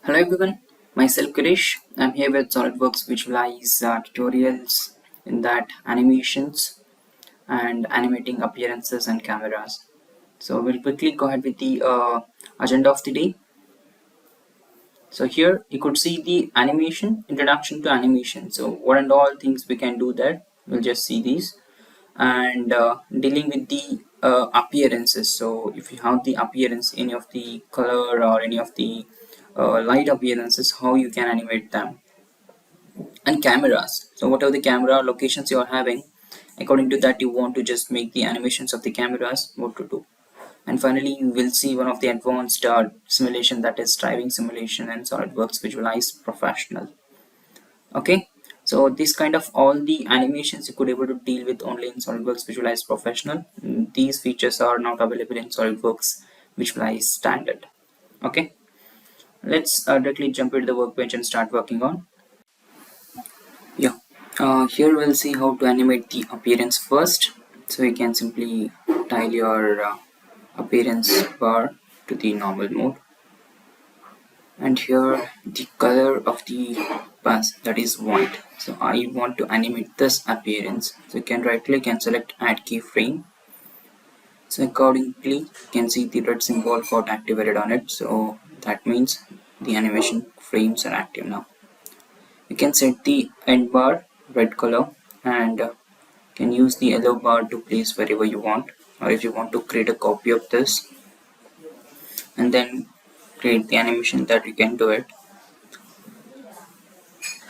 Hello everyone, myself Krish. I'm here with SolidWorks Visualize tutorials in that animations and animating appearances and cameras. So we'll quickly go ahead with the agenda of the day. So here you could see the animation, introduction to animation. So what and all things we can do there. We'll just see these and dealing with the appearances. So if you have the appearance, any of the color or any of the light appearances, how you can animate them. And cameras, so whatever the camera locations you are having, according to that you want to just make the animations of the cameras, what to do. And finally you will see one of the advanced simulation, that is driving simulation and SolidWorks Visualize Professional. Okay, so this kind of all the animations you could able to deal with only in SolidWorks Visualize Professional. These features are not available in SolidWorks Visualize Standard. Okay, let's directly jump into the workbench and start working on. Yeah, here we'll see how to animate the appearance first. So you can simply tile your appearance bar to the normal mode, and here the color of the pass, that is white. So I want to animate this appearance. So you can right click and select add keyframe. So accordingly you can see the red symbol got activated on it. So that means the animation frames are active now. You can set the end bar red color and can use the yellow bar to place wherever you want, or if you want to create a copy of this and then create the animation, that you can do it.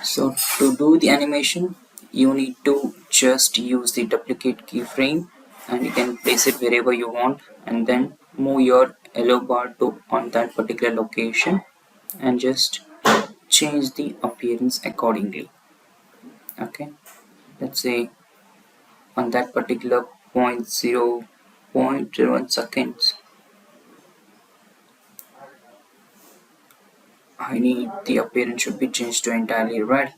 So to do the animation you need to just use the duplicate keyframe and you can place it wherever you want and then move your yellow bar to on that particular location and just change the appearance accordingly. Okay, let's say on that particular 0.01 seconds I need the appearance should be changed to entirely red.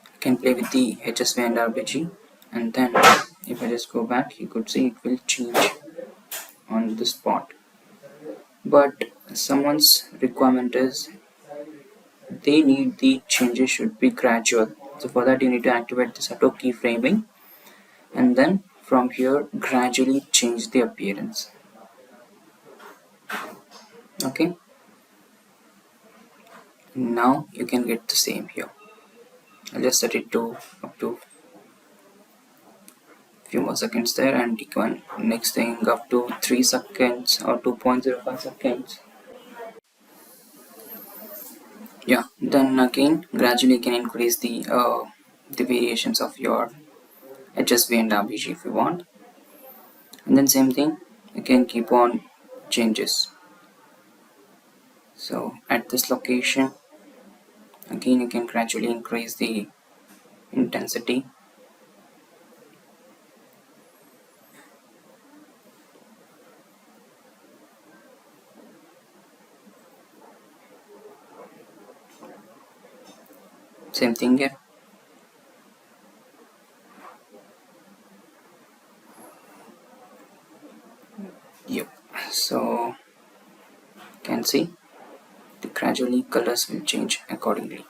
I can play with the HSV and RBG, and then if I just go back you could see it will change on the spot. But someone's requirement is they need the changes should be gradual. So for that you need to activate this auto keyframing and then from here gradually change the appearance. Okay, now you can get the same here. I'll just set it to up to few more seconds there, and you can next thing up to 3 seconds or 2.05 seconds. Yeah, then again gradually you can increase the variations of your HSV and RBG if you want, and then same thing you can keep on changes. So at this location again you can gradually increase the intensity. Same thing here. Yep, so you can see the gradually colors will change accordingly,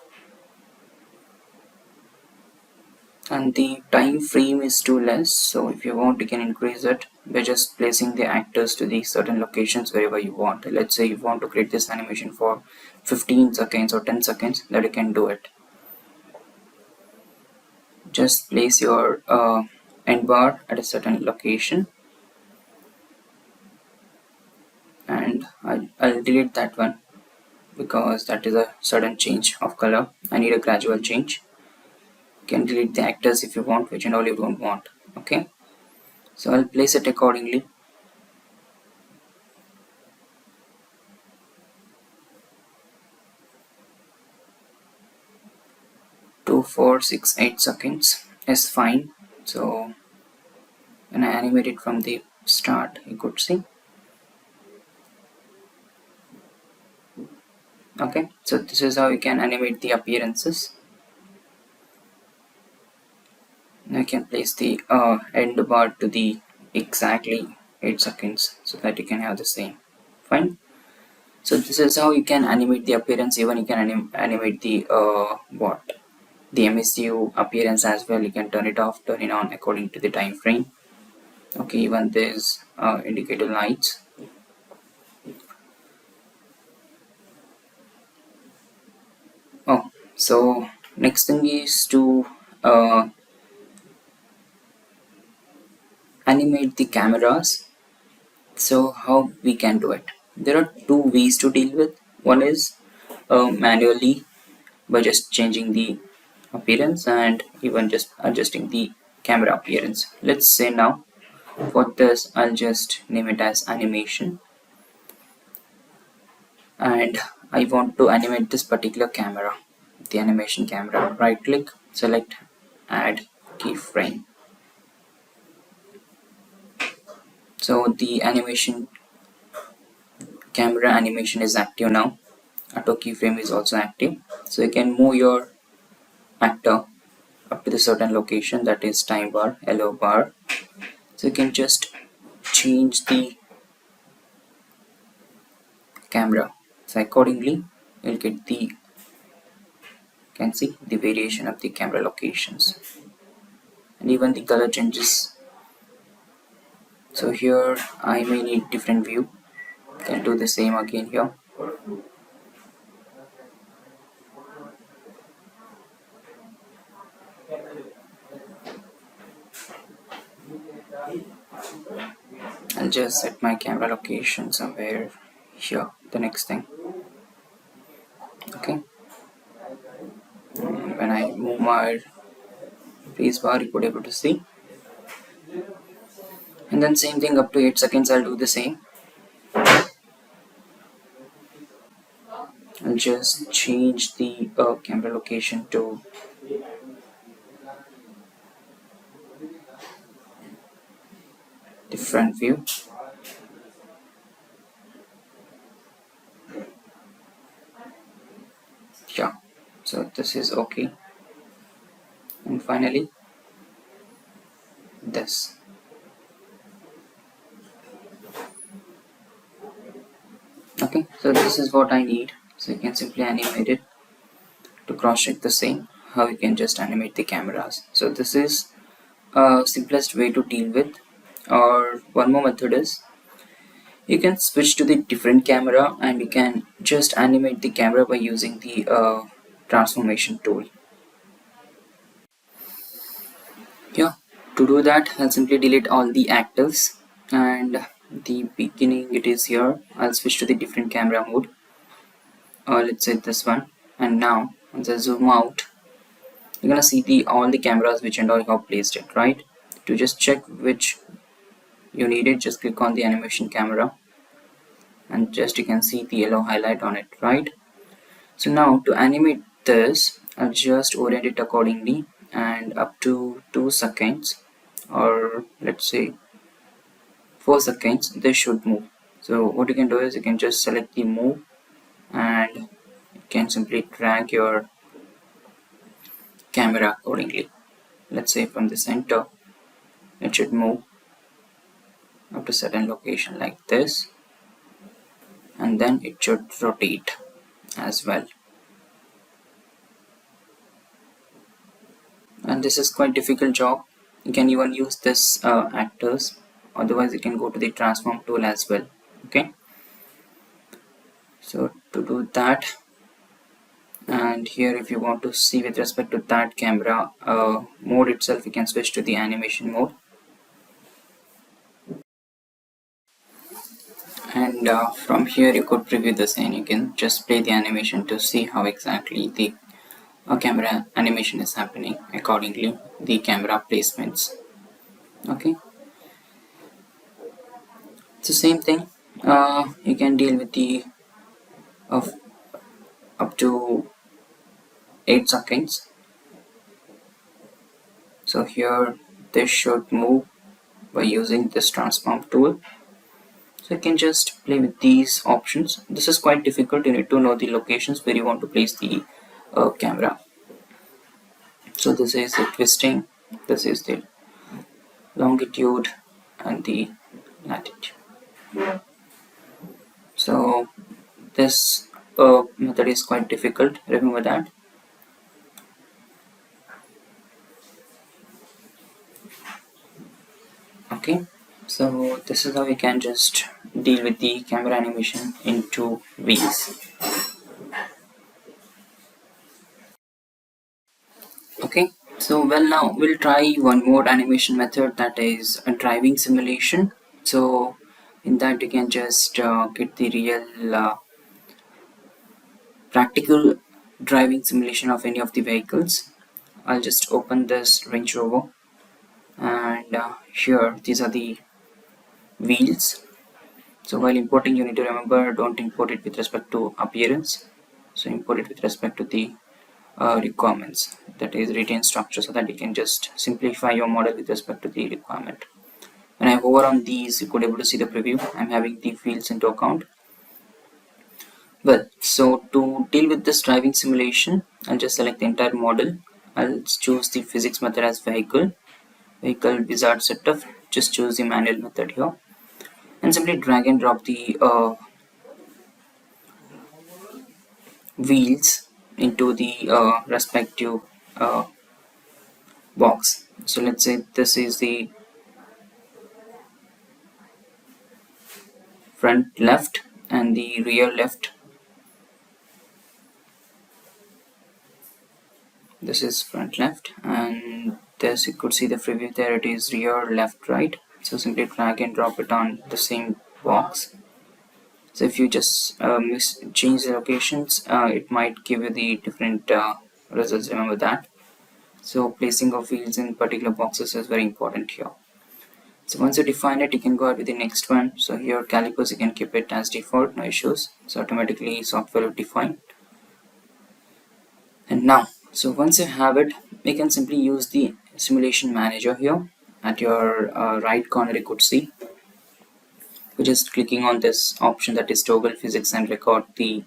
and the time frame is too less, so if you want you can increase it by just placing the actors to the certain locations wherever you want. Let's say you want to create this animation for 15 seconds or 10 seconds, that you can do it. Just place your end bar at a certain location, and I'll delete that one because that is a sudden change of color. I need a gradual change. You can delete the actors if you want, which and all you don't want. Okay, so I'll place it accordingly. 2468 seconds is fine. So when I animate it from the start you could see. Okay, so this is how you can animate the appearances. Now you can place the end bar to the exactly 8 seconds so that you can have the same. Fine. So this is how you can animate the appearance. Even you can animate the what the MSU appearance as well. You can turn it off, turn it on according to the time frame. Okay, even there's indicator lights. Oh, so next thing is to animate the cameras. So how we can do it? There are two ways to deal with. One is manually by just changing the appearance and even just adjusting the camera appearance. Let's say now for this I'll just name it as animation, and I want to animate this particular camera, the animation camera. Right click, select add keyframe. So the animation camera animation is active now. Auto keyframe is also active. So you can move your actor up to the certain location, that is time bar, yellow bar. So you can just change the camera. So accordingly you'll get the can see the variation of the camera locations and even the color changes. So here I may need different view. Can do the same again here. I'll just set my camera location somewhere here. The next thing. Okay. And when I move my face bar, you could able to see. And then same thing up to 8 seconds. I'll do the same. I'll just change the camera location to the front view. Yeah. So this is okay. And finally this. Okay, so this is what I need. So you can simply animate it. To cross check the same, how you can just animate the cameras. So this is simplest way to deal with. Or one more method is you can switch to the different camera and you can just animate the camera by using the transformation tool. Yeah, to do that I'll simply delete all the actives, and the beginning it is here. I'll switch to the different camera mode, or let's say this one. And now once I zoom out, you're gonna see the all the cameras which and all you have placed it, right? To just check which you need it, just click on the animation camera and just you can see the yellow highlight on it, right? So now to animate this, I'll just orient it accordingly, and up to 2 seconds, or let's say 4 seconds, this should move. So what you can do is you can just select the move and you can simply drag your camera accordingly. Let's say from the center it should move up to certain location like this, and then it should rotate as well. And this is quite difficult job. You can even use this actors, otherwise you can go to the transform tool as well. Okay, so to do that, and here if you want to see with respect to that camera mode itself, you can switch to the animation mode, and from here you could preview this and you can just play the animation to see how exactly the camera animation is happening accordingly, the camera placements. Okay, so same thing, you can deal with the of up to 8 seconds. So here this should move by using this transform tool. So you can just play with these options. This is quite difficult. You need to know the locations where you want to place the camera. So this is the twisting, this is the longitude and the latitude. So this method is quite difficult, remember that. Okay, so this is how we can just deal with the camera animation into wheels. Okay, so well, now we'll try one more animation method, that is a driving simulation. So in that you can just get the real practical driving simulation of any of the vehicles. I'll just open this Range Rover, and here these are the wheels. So while importing, you need to remember, don't import it with respect to appearance, so import it with respect to the requirements, that is retain structure, so that you can just simplify your model with respect to the requirement. When I hover on these, you could able to see the preview. I'm having the fields into account. Well, so to deal with this driving simulation, I'll just select the entire model. I'll choose the physics method as vehicle wizard setup. Just choose the manual method here, and simply drag and drop the wheels into the respective uh, box. So let's say this is the front left and the rear left. This is front left, and this you could see the preview there, it is rear left right. So simply drag and drop it on the same box. So if you just change the locations, it might give you the different results, remember that. So placing of wheels in particular boxes is very important here. So once you define it, you can go ahead with the next one. So here calipers, you can keep it as default, no issues. So automatically software will define. And now, so once you have it, you can simply use the simulation manager here. At your right corner, you could see, you're just clicking on this option, that is toggle physics and record the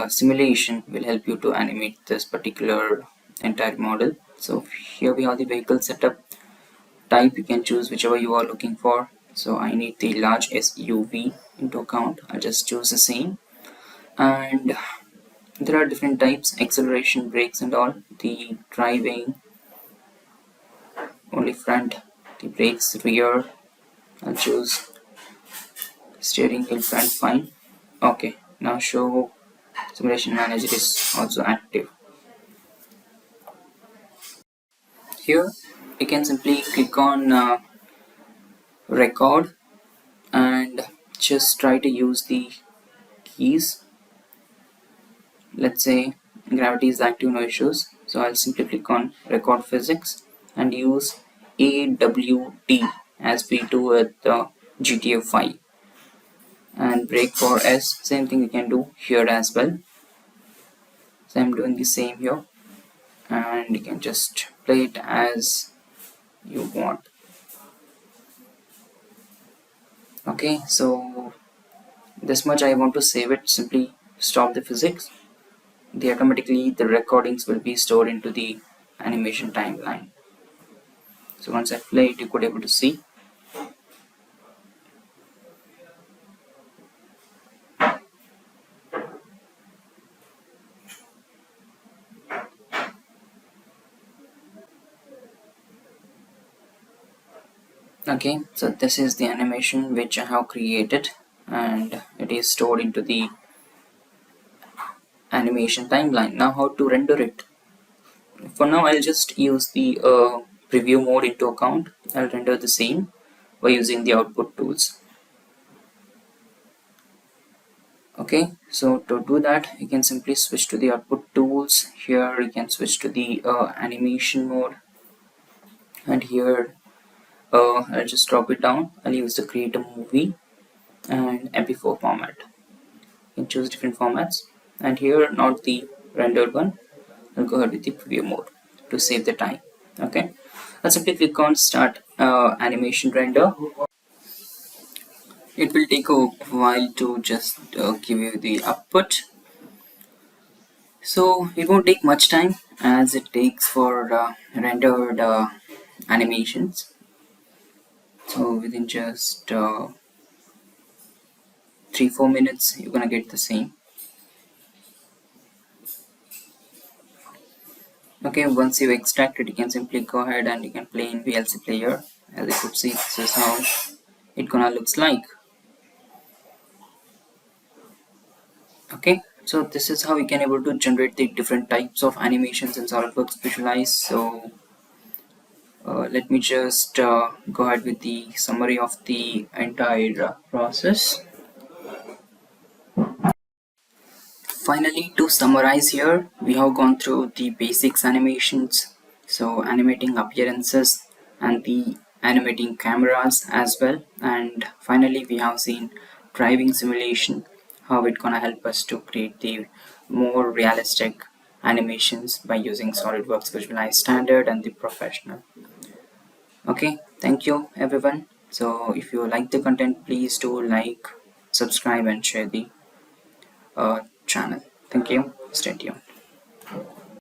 simulation, will help you to animate this particular entire model. So here we have the vehicle setup type. You can choose whichever you are looking for. So I need the large SUV into account. I'll just choose the same. And there are different types: acceleration, brakes and all. The driving, only front. The brakes, rear. I'll choose steering wheel, front, fine. Okay, now show simulation manager is also active. Here you can simply click on record and just try to use the keys. Let's say gravity is active, no issues. So I'll simply click on record physics and use AWT as we do with the GTA 5. And brake for S, same thing you can do here as well. So I'm doing the same here, and you can just play it as you want. Okay, so this much I want to save it. Simply stop the physics. The recordings will be stored into the animation timeline. So once I play it, you could able to see. Okay, so this is the animation which I have created, and it is stored into the animation timeline. Now how to render it? For now I'll just use the preview mode into account. I'll render the same by using the output tools. Okay, so to do that, you can simply switch to the output tools. Here you can switch to the animation mode, and here I'll just drop it down. I'll use the create a movie and MP4 format. You can choose different formats, and here not the rendered one. I'll go ahead with the preview mode to save the time. Okay, I'll simply click on start animation render. It will take a while to just give you the output, so it won't take much time as it takes for rendered animations. So within just 3-4 minutes you're gonna get the same. Okay, once you extract it, you can simply go ahead and you can play in VLC player. As you could see, this is how it gonna looks like. Okay, so this is how we can able to generate the different types of animations in SolidWorks Visualize. So let me just go ahead with the summary of the entire process. Finally, to summarize here, we have gone through the basics animations, so animating appearances and the animating cameras as well. And finally, we have seen driving simulation, how it gonna help us to create the more realistic animations by using SolidWorks Visualize Standard and the Professional. Okay, thank you everyone. So if you like the content, please do like, subscribe and share the channel. Thank you. Stay tuned.